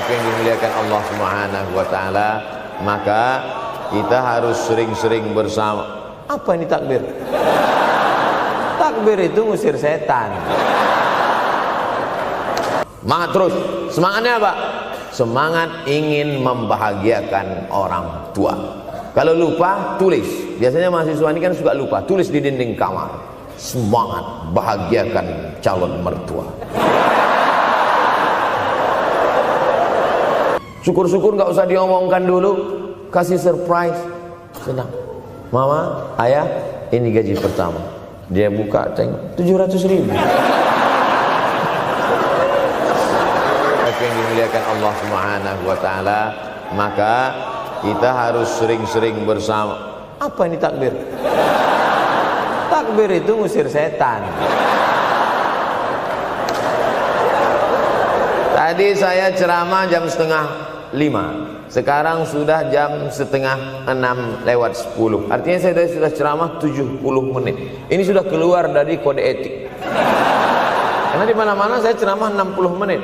yang dimuliakan Allah Subhanahu wa taala, maka kita harus sering-sering bersama. Apa ini takbir? Takbir itu ngusir setan. Semangat terus. Semangatnya apa? Semangat ingin membahagiakan orang tua. Kalau lupa, tulis. Biasanya mahasiswa ini kan suka lupa, tulis di dinding kamar. Semangat bahagiakan calon mertua. Syukur-syukur nggak usah diomongkan dulu, kasih surprise. Senang. Mama, ayah, ini gaji pertama. Dia buka, tengok 700.000. Yang dimuliakan Allah Subhanahu wa taala, maka kita harus sering-sering bersama. Apa ini takbir? Takbir itu ngusir setan. Tadi saya ceramah jam 4:30. Sekarang sudah jam 5:30 Artinya saya sudah ceramah 70 menit. Ini sudah keluar dari kode etik. Karena di mana-mana saya ceramah 60 menit.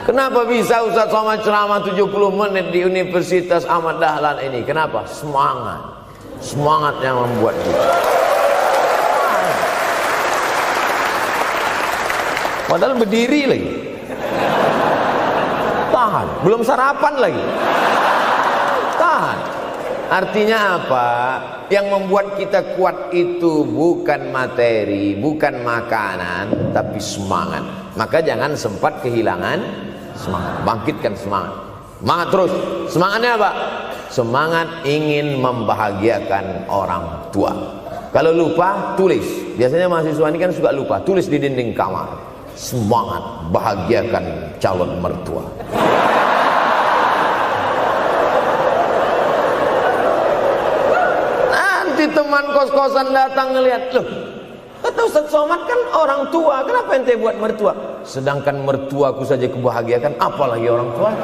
Kenapa bisa Ustaz Somad ceramah 70 menit di Universitas Ahmad Dahlan ini? Kenapa? Semangat. Semangat yang membuat kita. Padahal berdiri lagi. Tahan. Belum sarapan lagi. Tahan. Artinya apa? Yang membuat kita kuat itu bukan materi, bukan makanan, tapi semangat. Maka jangan sempat kehilangan semangat. Bangkitkan semangat. Semangat terus. Semangatnya apa? Semangat ingin membahagiakan orang tua. Kalau lupa, tulis. Biasanya mahasiswa ini kan suka lupa, tulis di dinding kamar. Semangat bahagiakan calon mertua. Nanti teman kos-kosan datang ngelihat, loh, kata Ustaz Somad kan orang tua, kenapa ente buat mertua? Sedangkan mertuaku saja kebahagiakan, apalagi orang tua.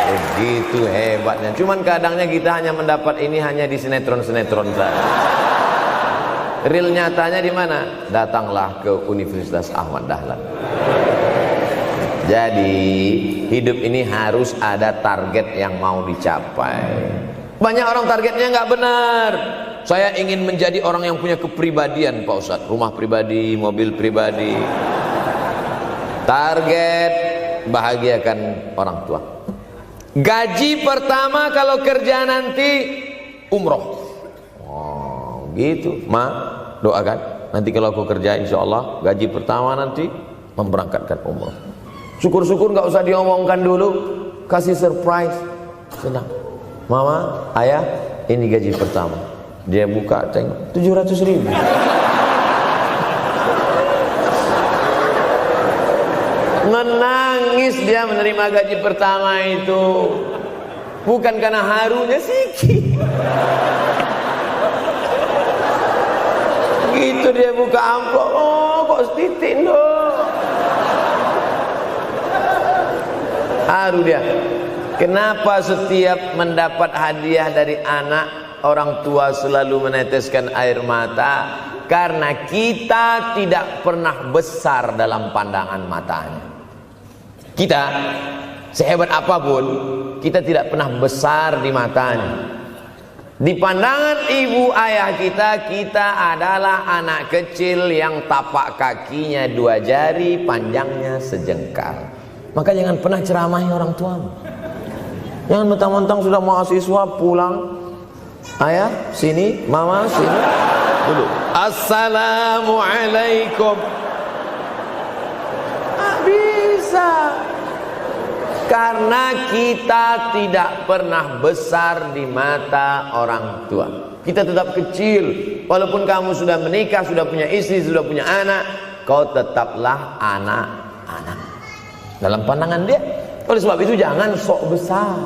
Begitu hebatnya. Cuman kadangnya kita hanya mendapat ini hanya di sinetron-sinetron saja. Real nyatanya di mana? Datanglah ke Universitas Ahmad Dahlan. Jadi hidup ini harus ada target yang mau dicapai. Banyak orang targetnya nggak benar. Saya ingin menjadi orang yang punya kepribadian, Pak Ustadz. Rumah pribadi, mobil pribadi. Target bahagiakan orang tua. Gaji pertama kalau kerja nanti umroh. Oh, gitu. Ma, doakan. Nanti kalau aku kerja, insya Allah gaji pertama nanti memberangkatkan umroh. Syukur-syukur nggak usah diomongkan dulu, kasih surprise. Senang. Mama, ayah, ini gaji pertama. Dia buka, tengok 700.000. Menangis dia menerima gaji pertama itu. Bukan karena harunya sikit. Gitu dia buka amplop, oh kok setitik dong. Haru dia. Kenapa setiap mendapat hadiah dari anak, orang tua selalu meneteskan air mata? Karena kita tidak pernah besar dalam pandangan matanya. Kita sehebat apapun, kita tidak pernah besar di matanya. Di pandangan ibu ayah kita, kita adalah anak kecil yang tapak kakinya 2 jari, panjangnya sejengkal. Maka jangan pernah ceramahi orang tuamu. Jangan mentang-mentang sudah mahasiswa pulang, ayah sini, mama sini, dulu. Assalamualaikum. Bisa. Karena kita tidak pernah besar di mata orang tua. Kita tetap kecil. Walaupun kamu sudah menikah, sudah punya istri, sudah punya anak, kau tetaplah anak-anak dalam pandangan dia. Oleh sebab itu jangan sok besar,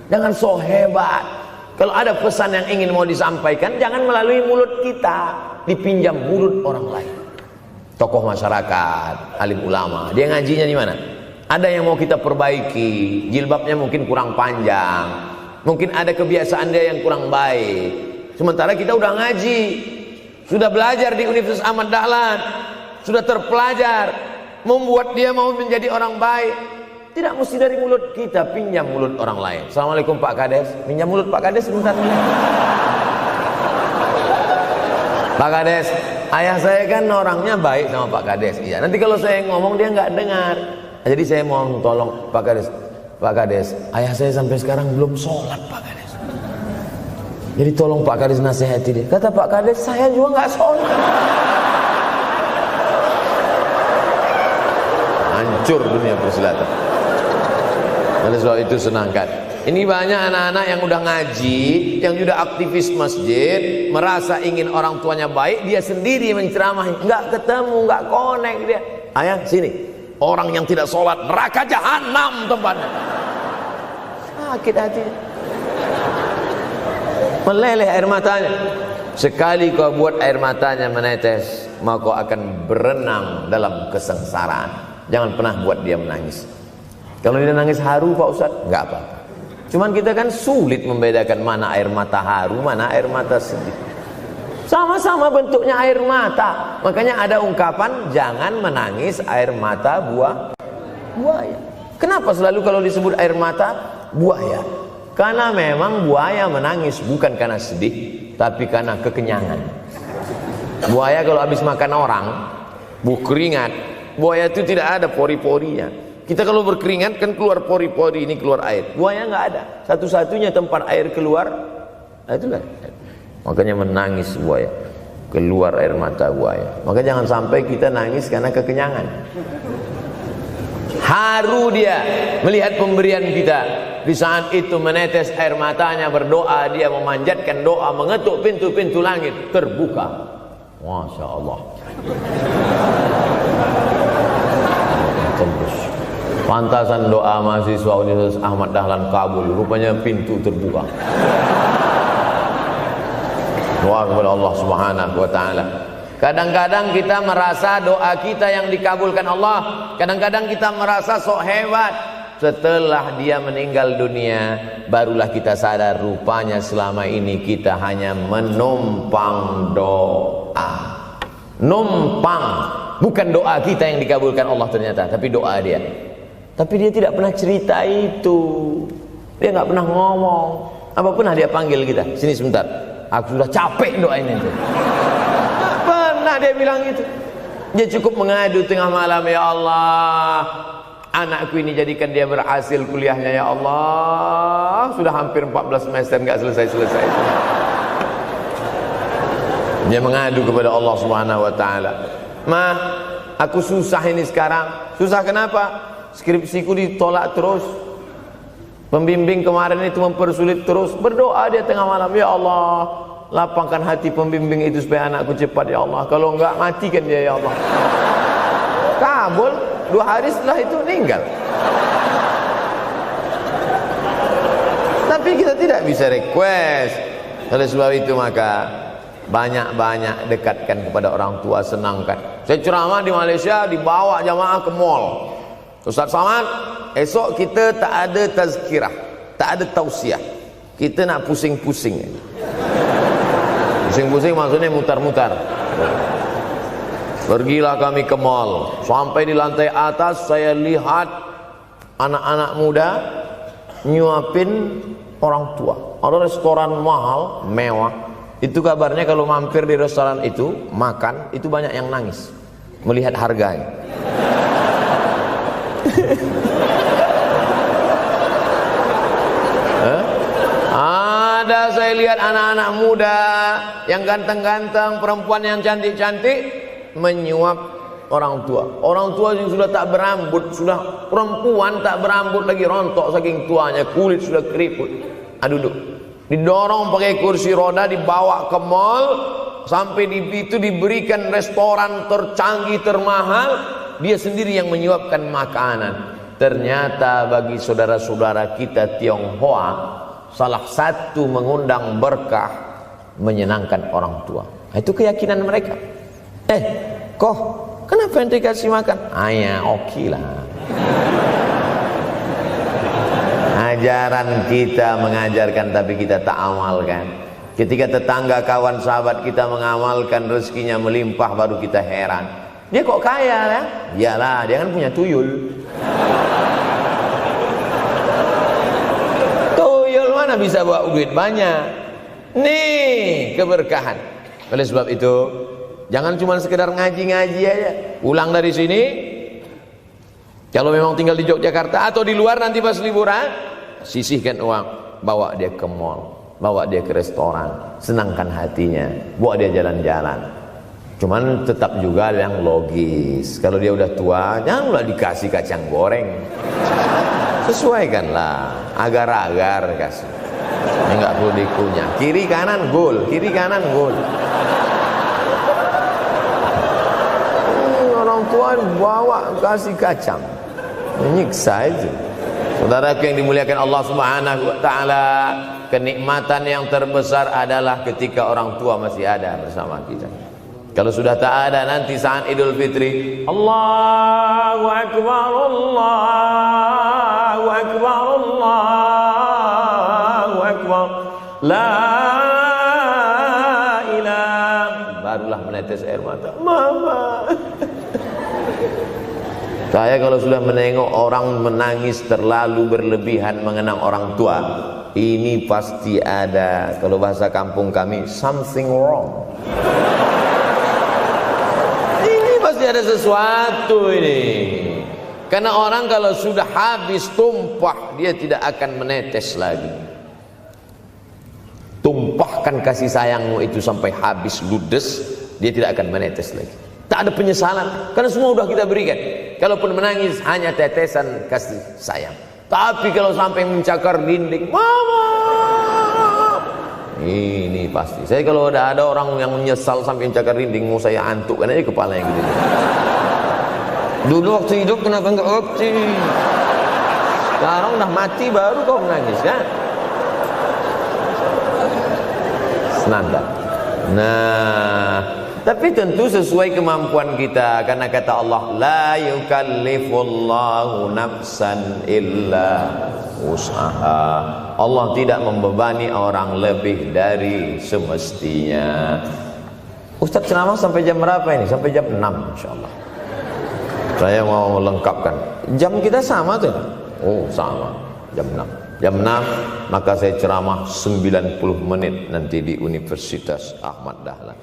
jangan sok hebat. Kalau ada pesan yang ingin mau disampaikan, jangan melalui mulut kita, dipinjam mulut orang lain. Tokoh masyarakat, alim ulama, dia ngajinya di mana? Ada yang mau kita perbaiki, jilbabnya mungkin kurang panjang, mungkin ada kebiasaan dia yang kurang baik. Sementara kita udah ngaji, sudah belajar di Universitas Ahmad Dahlan, sudah terpelajar, membuat dia mau menjadi orang baik. Tidak mesti dari mulut kita, pinjam mulut orang lain. Assalamualaikum Pak Kades, pinjam mulut Pak Kades sebentar. Pak Kades, ayah saya kan orangnya baik sama Pak Kades. Iya, nanti kalau saya ngomong dia nggak dengar. Jadi saya mohon tolong Pak Kades. Pak Kades, ayah saya sampai sekarang belum sholat Pak Kades. Jadi tolong Pak Kades nasihati dia. Kata Pak Kades, saya juga nggak sholat. Hancur dunia persilatan. Oleh sebab itu senangkan. Ini banyak anak-anak yang udah ngaji, yang sudah aktivis masjid, merasa ingin orang tuanya baik, dia sendiri menceramahi, nggak ketemu, nggak connect dia. Ayah sini, orang yang tidak sholat neraka jahanam tempatnya. Sakit hati, meleleh air matanya. Sekali kau buat air matanya menetes, maka kau akan berenang dalam kesengsaraan. Jangan pernah buat dia menangis. Kalau dia nangis haru Pak Ustaz, nggak apa-apa. Cuman kita kan sulit membedakan mana air mata haru, mana air mata sedih. Sama-sama bentuknya air mata. Makanya ada ungkapan jangan menangis air mata buaya. Kenapa selalu kalau disebut air mata buaya? Karena memang buaya menangis bukan karena sedih, tapi karena kekenyangan. Buaya kalau habis makan orang, keringat, buaya itu tidak ada pori-porinya. Kita kalau berkeringat kan keluar pori-pori, ini keluar air. Buaya nggak ada. Satu-satunya tempat air keluar, nah itulah. Makanya menangis buaya, keluar air mata buaya. Maka jangan sampai kita nangis karena kekenyangan. Haru dia melihat pemberian kita. Di saat itu menetes air matanya, berdoa, dia memanjatkan doa, mengetuk pintu-pintu langit, terbuka. Masya Allah. Tembus. Pantasan doa mahasiswa Universitas Ahmad Dahlan kabul, rupanya pintu terbuka. Doa kepada Allah Subhanahu wa taala. Kadang-kadang kita merasa doa kita yang dikabulkan Allah, kadang-kadang kita merasa sok hebat. Setelah dia meninggal dunia, barulah kita sadar rupanya selama ini kita hanya menumpang doa. Numpang, bukan doa kita yang dikabulkan Allah ternyata, tapi doa dia. Tapi dia tidak pernah cerita itu. Dia nggak pernah ngomong. Apa pernah dia panggil kita? Sini sebentar. Aku sudah capek doain itu. Nggak pernah dia bilang itu. Dia cukup mengadu tengah malam, ya Allah, anakku ini jadikan dia berhasil kuliahnya, ya Allah. Sudah hampir 14 semester nggak selesai-selesai. Dia mengadu kepada Allah Subhanahu wa taala. Ma, aku susah ini sekarang. Susah kenapa? Skripsiku ditolak terus. Pembimbing kemarin itu mempersulit terus. Berdoa dia tengah malam, ya Allah, lapangkan hati pembimbing itu supaya anakku cepat, ya Allah. Kalau enggak, matikan dia, ya Allah. Kabul, 2 hari setelah itu meninggal. Tapi kita tidak bisa request. Oleh sebab itu maka banyak-banyak dekatkan kepada orang tua, senangkan. Saya ceramah di Malaysia, dibawa jamaah ke mall. Ustaz Samad, esok kita tak ada tazkirah, tak ada tausiah. Kita nak pusing-pusing. Pusing-pusing maksudnya mutar-mutar. Pergilah kami ke mall. Sampai di lantai atas saya lihat anak-anak muda nyuapin orang tua. Ada restoran mahal, mewah. Itu kabarnya kalau mampir di restoran itu, makan, itu banyak yang nangis melihat harganya. Ada saya lihat anak-anak muda yang ganteng-ganteng, perempuan yang cantik-cantik menyuap orang tua. Orang tua yang sudah tak berambut, sudah perempuan tak berambut lagi, rontok saking tuanya, kulit sudah keriput. Duduk, didorong pakai kursi roda, dibawa ke mall, sampai di itu diberikan restoran tercanggih, termahal. Dia sendiri yang menyuapkan makanan. Ternyata bagi saudara-saudara kita Tionghoa, salah satu mengundang berkah menyenangkan orang tua. Itu keyakinan mereka. Kok kenapa yang dikasih makan? Ya oke lah. Ajaran kita mengajarkan tapi kita tak amalkan. Ketika tetangga, kawan, sahabat kita mengamalkan, rezekinya melimpah, baru kita heran. Dia kok kaya ya? Iyalah, dia kan punya tuyul. Tuyul mana bisa bawa duit banyak? Nih keberkahan. Oleh sebab itu, jangan cuma sekedar ngaji-ngaji aja. Pulang dari sini, kalau memang tinggal di Yogyakarta atau di luar nanti pas liburan, sisihkan uang, bawa dia ke mall, bawa dia ke restoran, senangkan hatinya, bawa dia jalan-jalan. Cuman tetap juga yang logis. Kalau dia udah tua, janganlah dikasih kacang goreng. Sesuaikanlah, agar-agar kasih. Ini nggak perlu dikunyah. Kiri kanan gol, kiri kanan gol. Orang tua bawa kasih kacang, menyiksa itu. Saudara yang dimuliakan Allah Subhanahu wa taala, kenikmatan yang terbesar adalah ketika orang tua masih ada bersama kita. Kalau sudah tak ada nanti saat Idul Fitri, Allahu Akbar, Allahu Akbar, Allahu Akbar, la ilaha, barulah menetes air mata. Mama. Saya kalau sudah menengok orang menangis terlalu berlebihan mengenang orang tua, ini pasti ada, kalau bahasa kampung kami, something wrong. Pasti ada sesuatu ini. Karena orang kalau sudah habis tumpah, dia tidak akan menetes lagi. Tumpahkan kasih sayangmu itu sampai habis ludes, dia tidak akan menetes lagi. Tak ada penyesalan, karena semua sudah kita berikan. Kalaupun menangis hanya tetesan kasih sayang. Tapi kalau sampai mencakar dinding, mama, ini pasti. Saya kalau ada orang yang menyesal sampai mencakar dinding, mau saya antukkan aja kepala yang gede. Dulu waktu hidup kenapa enggak opsi? Sekarang udah mati baru kau menangis kan? Senanda. Nah, tapi tentu sesuai kemampuan kita, karena kata Allah, la yukallifullahu nafsan illa usaha. Allah tidak membebani orang lebih dari semestinya. Ustaz ceramah sampai jam berapa ini? Sampai jam 6 insyaallah. Saya mau lengkapkan. Jam kita sama tuh. Oh, sama. Jam 6. Jam 6 maka saya ceramah 90 menit nanti di Universitas Ahmad Dahlan.